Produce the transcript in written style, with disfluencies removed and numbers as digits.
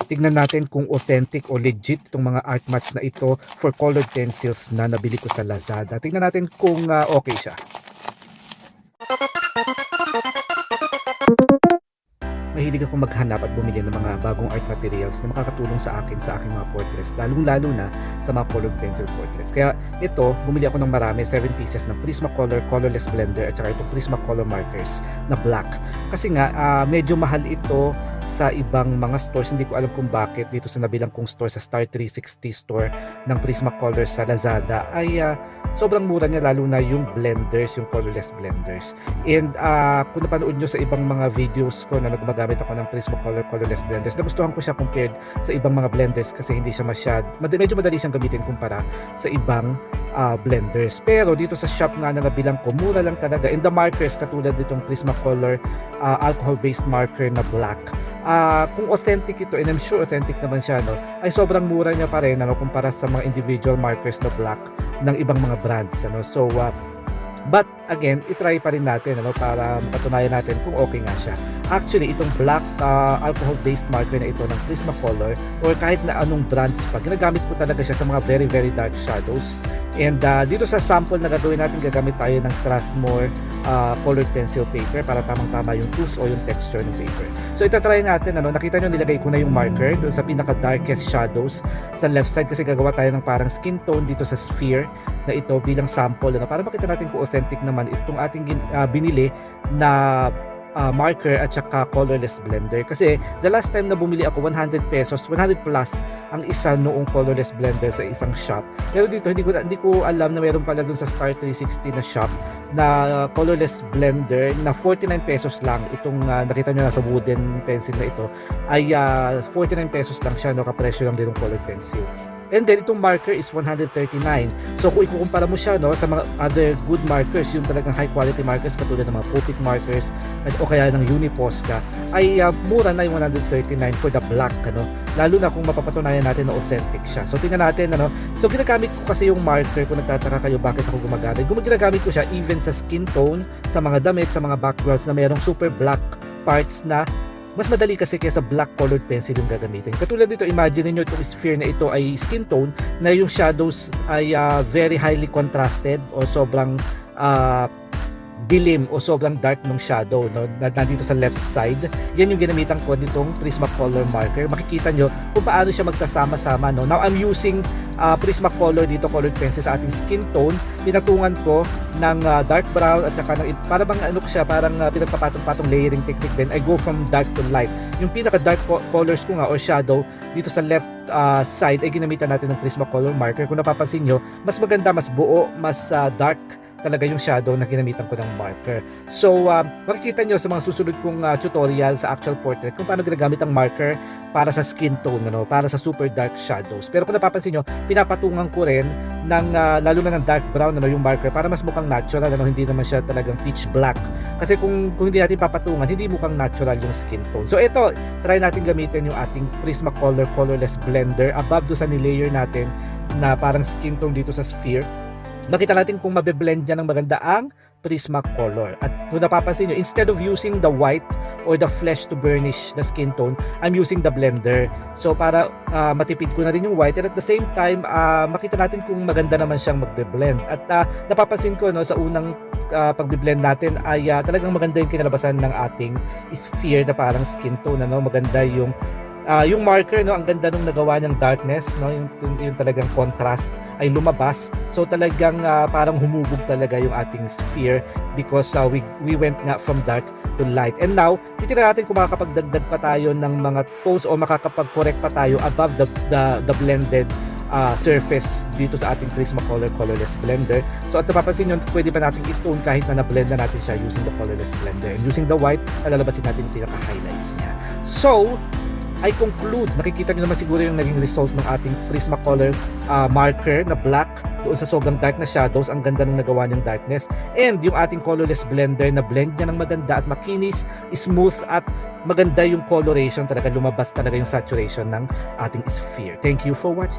tignan natin kung authentic o legit itong mga ArtMats na ito for colored pencils na nabili ko sa Lazada. Tignan natin kung okay siya. Mahilig ako maghanap at bumili ng mga bagong art materials na makakatulong sa akin sa aking mga portraits, lalong-lalo na sa mga colored pencil portraits. Kaya ito, bumili ako ng marami, 7 pieces ng Prismacolor colorless blender at saka itong Prismacolor markers na black. Kasi nga, medyo mahal ito sa ibang mga stores. Hindi ko alam kung bakit dito sa nabilang kong store, sa Star 360 store ng Prismacolor sa Lazada, ay sobrang mura niya, lalo na yung blenders, yung colorless blenders. And kung napanood nyo sa ibang mga videos ko na gumagamit ako ng Prismacolor colorless blenders, nagustuhan ko siya compared sa ibang mga blenders kasi hindi siya medyo madali siyang gamitin kumpara sa ibang blenders. Pero dito sa shop nga na nabilang ko, mura lang talaga. And the markers, katulad ditong Prismacolor alcohol based marker na black, kung authentic ito, and I'm sure authentic naman siya, no, ay sobrang mura niya pa rin, ano, kumpara sa mga individual markers na black ng ibang mga brands, ano. So but again, itry pa rin natin, ano, para mapatunayan natin kung okay nga siya. Actually, itong black alcohol based marker na ito ng Prismacolor or kahit na anong brands pa, ginagamit ko talaga siya sa mga very very dark shadows. And dito sa sample na gagawin natin, gagamit tayo ng Strathmore colored pencil paper para tamang-tama yung tooth o yung texture ng paper. So itatry natin, ano, nakita nyo nilagay ko na yung marker doon sa pinaka darkest shadows sa left side kasi gagawa tayo ng parang skin tone dito sa sphere na ito bilang sample, ano, para makita natin kung authentic naman itong ating binili na marker at saka colorless blender. Kasi the last time na bumili ako, 100 pesos, 100 plus ang isa noong colorless blender sa isang shop. Pero dito hindi ko alam na meron pala dun sa Star 360 na shop na colorless blender na 49 pesos lang. Itong nakita nyo na sa wooden pencil na ito ay 49 pesos lang siya, no, kapresyo lang din ng colored pencil. And then itong marker is 139. So kung ikukumpara mo siya, no, sa mga other good markers, yung talagang high quality markers katulad ng mga Copic markers o kaya ng Uniposca, ay mura na yung 139 for the black, ano, lalo na kung mapapatunayan natin na authentic siya. So tingnan natin, ano. So ginagamit ko kasi yung marker, kung nagtataka kayo bakit ako gumagamit, ginagamit ko siya even sa skin tone, sa mga damit, sa mga backgrounds na mayroong super black parts na mas madali kasi kaysa black colored pencil yung gagamitin. Katulad dito, imagine niyo itong sphere na ito ay skin tone na yung shadows ay very highly contrasted o sobrang dilim o sobrang dark ng shadow, no, nandito sa left side. Yan yung ginamitan ko nitong Prismacolor marker. Makikita nyo kung paano siya magsasama-sama, no. Now I'm using Prismacolor dito, colored pencil sa ating skin tone. Pinatungan ko ng dark brown at saka ng, para bang ano siya, parang pinagpapatong-patong layering technique din. I go from dark to light. Yung pinaka dark colors ko nga or shadow dito sa left side ay ginamitan natin ng Prismacolor marker. Kung napapansin nyo, mas maganda, mas buo, mas dark talaga yung shadow na ginamitan ko ng marker. So makikita nyo sa mga susunod kong tutorial sa actual portrait kung paano ginagamit ang marker para sa skin tone, ano, para sa super dark shadows. Pero kung napapansin nyo, pinapatungan ko rin ng lalo na ng dark brown, ano, yung marker para mas mukhang natural, ano, hindi naman siya talagang pitch black. Kasi kung hindi natin papatungan, hindi mukhang natural yung skin tone. So ito, try natin gamitin yung ating Prismacolor colorless blender above do sa nilayer natin na parang skin tone dito sa sphere. Makita natin kung mabe-blend niya ng maganda ang Prismacolor. At kung napapansin nyo, instead of using the white or the flesh to burnish the skin tone, I'm using the blender. So para matipid ko na rin yung white, and at the same time makita natin kung maganda naman siyang magbe-blend. At napapansin ko, no, sa unang pagbe-blend natin ay talagang maganda yung kinalabasan ng ating sphere na parang skin tone, ano, maganda yung marker, no, ang ganda nung nagawa niyang darkness, no, yung talagang contrast ay lumabas. So talagang parang humubog talaga yung ating sphere because we went nga from dark to light. And now, titignan natin kung makakapagdagdag pa tayo ng mga tones o makakapag-correct pa tayo above the blended surface dito sa ating Prismacolor colorless blender. So at napapansin nyo, pwede pa natin i-tone kahit na na-blend na natin siya using the colorless blender. And using the white, lalalabasin natin yung pinaka-highlights niya. So I conclude, nakikita nyo naman siguro yung naging result ng ating Prismacolor marker na black doon sa sobrang dark na shadows. Ang ganda ng nagawa niyang darkness. And yung ating colorless blender na blend niya ng maganda at makinis, smooth at maganda yung coloration, talaga lumabas talaga yung saturation ng ating sphere. Thank you for watching.